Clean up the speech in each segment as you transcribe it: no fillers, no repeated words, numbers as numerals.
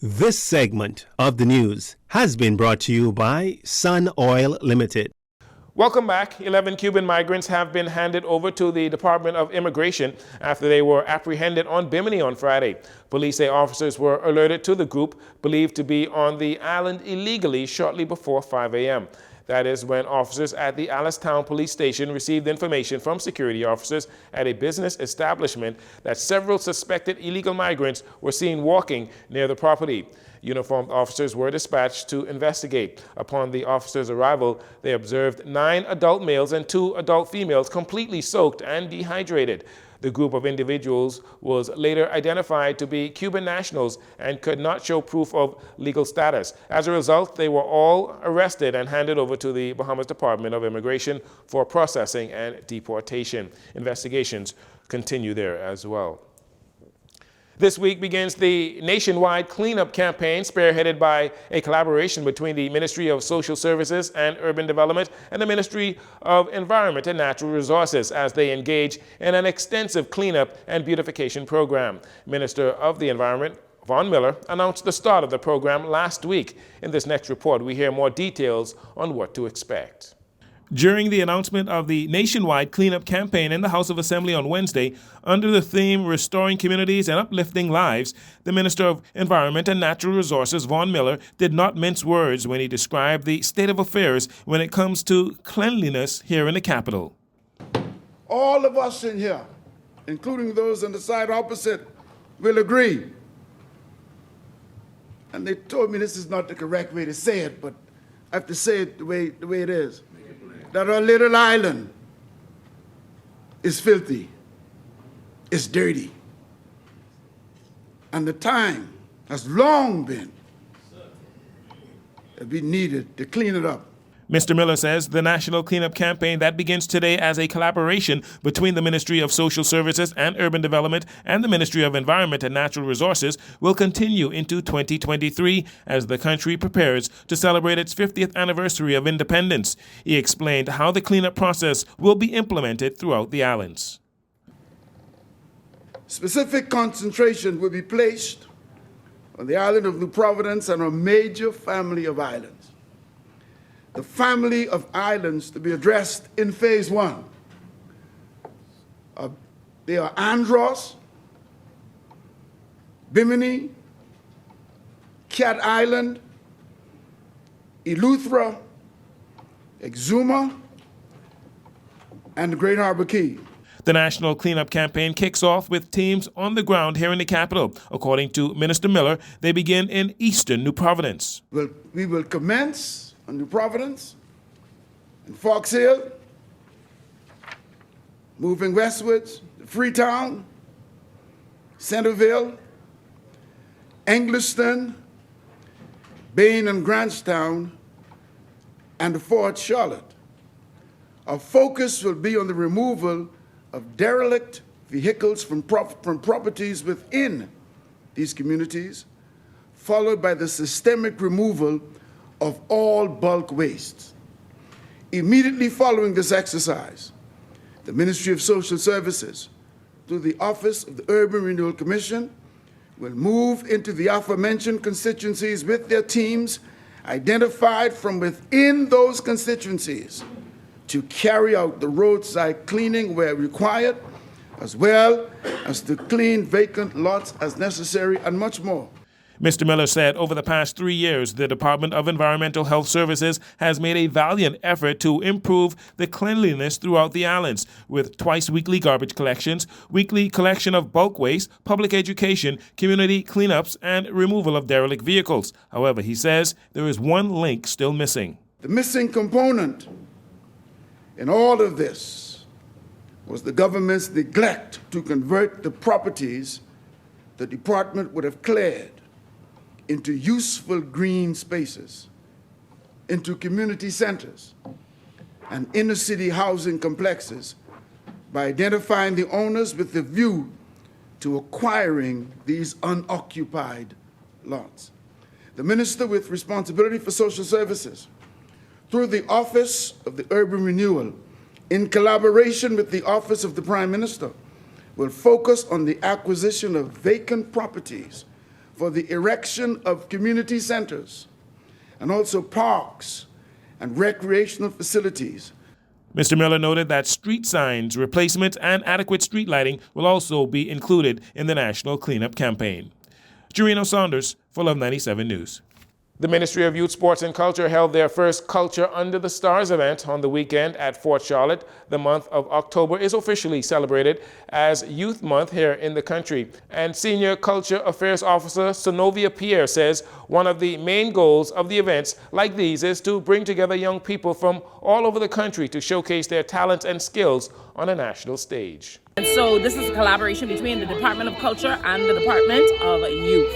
This segment of the news has been brought to you by Sun Oil Limited. Welcome back. 11 Cuban migrants have been handed over to the Department of Immigration after they were apprehended on Bimini on Friday. Police say officers were alerted to the group believed to be on the island illegally shortly before 5 a.m. That is when officers at the Alistown Police Station received information from security officers at a business establishment that several suspected illegal migrants were seen walking near the property. Uniformed officers were dispatched to investigate. Upon the officers' arrival, they observed 9 adult males and 2 adult females completely soaked and dehydrated. The group of individuals was later identified to be Cuban nationals and could not show proof of legal status. As a result, they were all arrested and handed over to the Bahamas Department of Immigration for processing and deportation. Investigations continue there as well. This week begins the nationwide cleanup campaign spearheaded by a collaboration between the Ministry of Social Services and Urban Development and the Ministry of Environment and Natural Resources as they engage in an extensive cleanup and beautification program. Minister of the Environment, Von Miller, announced the start of the program last week. In this next report, we hear more details on what to expect. During the announcement of the nationwide cleanup campaign in the House of Assembly on Wednesday, under the theme Restoring Communities and Uplifting Lives, the Minister of Environment and Natural Resources, Von Miller, did not mince words when he described the state of affairs when it comes to cleanliness here in the capital. All of us in here, including those on the side opposite, will agree. And they told me this is not the correct way to say it, but I have to say it the way it is. That our little island is filthy, it's dirty. And the time has long been that we needed to clean it up. Mr. Miller says the national cleanup campaign that begins today as a collaboration between the Ministry of Social Services and Urban Development and the Ministry of Environment and Natural Resources will continue into 2023 as the country prepares to celebrate its 50th anniversary of independence. He explained how the cleanup process will be implemented throughout the islands. Specific concentration will be placed on the island of New Providence and a major family of islands. The family of islands to be addressed in phase 1. They are Andros, Bimini, Cat Island, Eleuthera, Exuma, and the Great Harbor Key. The national cleanup campaign kicks off with teams on the ground here in the capital. According to Minister Miller, they begin in eastern New Providence. We will commence on New Providence and Fox Hill, moving westwards, Freetown, Centerville, Engliston, Bain and Grantstown, and Fort Charlotte. Our focus will be on the removal of derelict vehicles from properties within these communities, followed by the systemic removal of all bulk wastes. Immediately following this exercise, the Ministry of Social Services, through the Office of the Urban Renewal Commission, will move into the aforementioned constituencies with their teams identified from within those constituencies to carry out the roadside cleaning where required, as well as to clean vacant lots as necessary, and much more. Mr. Miller said over the past 3 years, the Department of Environmental Health Services has made a valiant effort to improve the cleanliness throughout the islands, with twice-weekly garbage collections, weekly collection of bulk waste, public education, community cleanups, and removal of derelict vehicles. However, he says there is one link still missing. The missing component in all of this was the government's neglect to convert the properties the department would have cleared into useful green spaces, into community centers and inner city housing complexes by identifying the owners with the view to acquiring these unoccupied lots. The minister with responsibility for social services, through the Office of the Urban Renewal, in collaboration with the Office of the Prime Minister, will focus on the acquisition of vacant properties for the erection of community centers and also parks and recreational facilities. Mr. Miller noted that street signs, replacement, and adequate street lighting will also be included in the national cleanup campaign. Jerino Saunders for Love 97 News. The Ministry of Youth, Sports and Culture held their first Culture Under the Stars event on the weekend at Fort Charlotte. The month of October is officially celebrated as Youth Month here in the country. And Senior Culture Affairs Officer Sonovia Pierre says one of the main goals of the events like these is to bring together young people from all over the country to showcase their talents and skills on a national stage. And so this is a collaboration between the Department of Culture and the Department of Youth.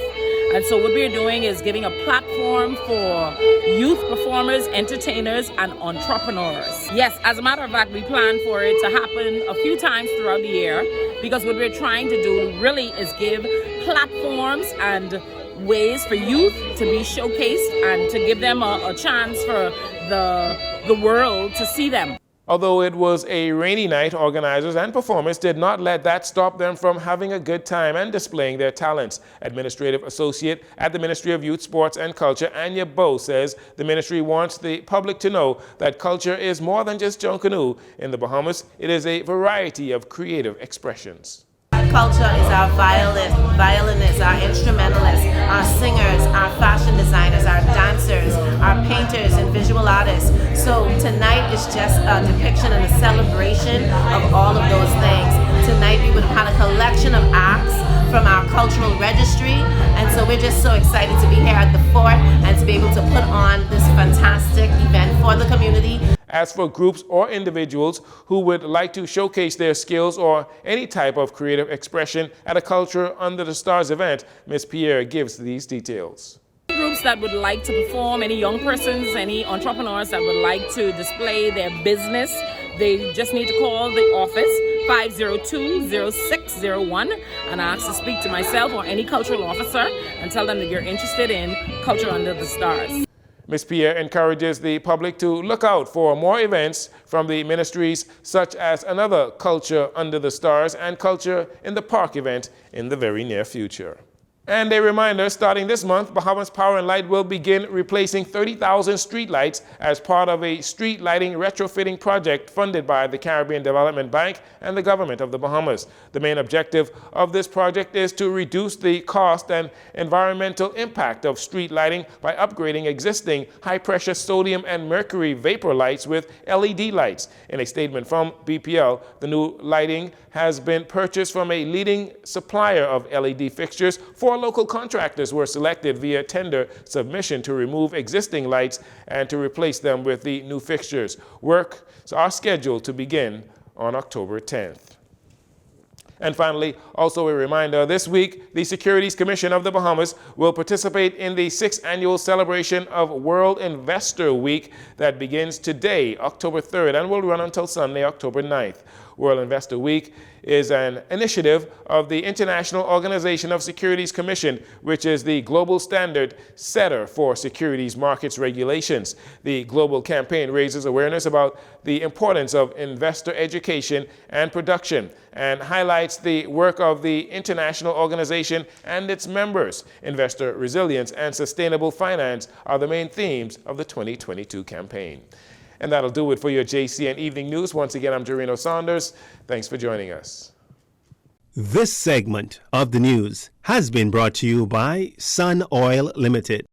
And so what we're doing is giving a platform for youth performers, entertainers, and entrepreneurs. Yes, as a matter of fact, we plan for it to happen a few times throughout the year because what we're trying to do really is give platforms and ways for youth to be showcased and to give them a chance for the world to see them. Although it was a rainy night, organizers and performers did not let that stop them from having a good time and displaying their talents. Administrative Associate at the Ministry of Youth, Sports and Culture, Anya Bowe, says the ministry wants the public to know that culture is more than just Junkanoo. In the Bahamas, it is a variety of creative expressions. Culture is our violinists, our instrumentalists, our singers, our fashion designers, our dancers, our painters and visual artists. So tonight is just a depiction and a celebration of all of those things. Tonight we would have had a collection of acts from our cultural registry, and so we're just so excited to be here at the fort and to be able to put on this fantastic event for the community. As for groups or individuals who would like to showcase their skills or any type of creative expression at a Culture Under the Stars event, Ms. Pierre gives these details. Groups that would like to perform, any young persons, any entrepreneurs that would like to display their business, they just need to call the office 502-0601 and ask to speak to myself or any cultural officer and tell them that you're interested in Culture Under the Stars. Ms. Pierre encourages the public to look out for more events from the ministries, such as another Culture Under the Stars and Culture in the Park event in the very near future. And a reminder, starting this month, Bahamas Power and Light will begin replacing 30,000 street lights as part of a street lighting retrofitting project funded by the Caribbean Development Bank and the government of the Bahamas. The main objective of this project is to reduce the cost and environmental impact of street lighting by upgrading existing high-pressure sodium and mercury vapor lights with LED lights. In a statement from BPL, the new lighting has been purchased from a leading supplier of LED fixtures. 4 local contractors were selected via tender submission to remove existing lights and to replace them with the new fixtures. Works are scheduled to begin on October 10th. And finally, also a reminder, this week, the Securities Commission of the Bahamas will participate in the 6th annual celebration of World Investor Week that begins today, October 3rd, and will run until Sunday, October 9th. World Investor Week is an initiative of the International Organization of Securities Commission, which is the global standard setter for securities markets regulations. The global campaign raises awareness about the importance of investor education and production and highlights the work of the international organization and its members. Investor resilience and sustainable finance are the main themes of the 2022 campaign. And that'll do it for your JCN Evening News. Once again, I'm Jerino Saunders. Thanks for joining us. This segment of the news has been brought to you by Sun Oil Limited.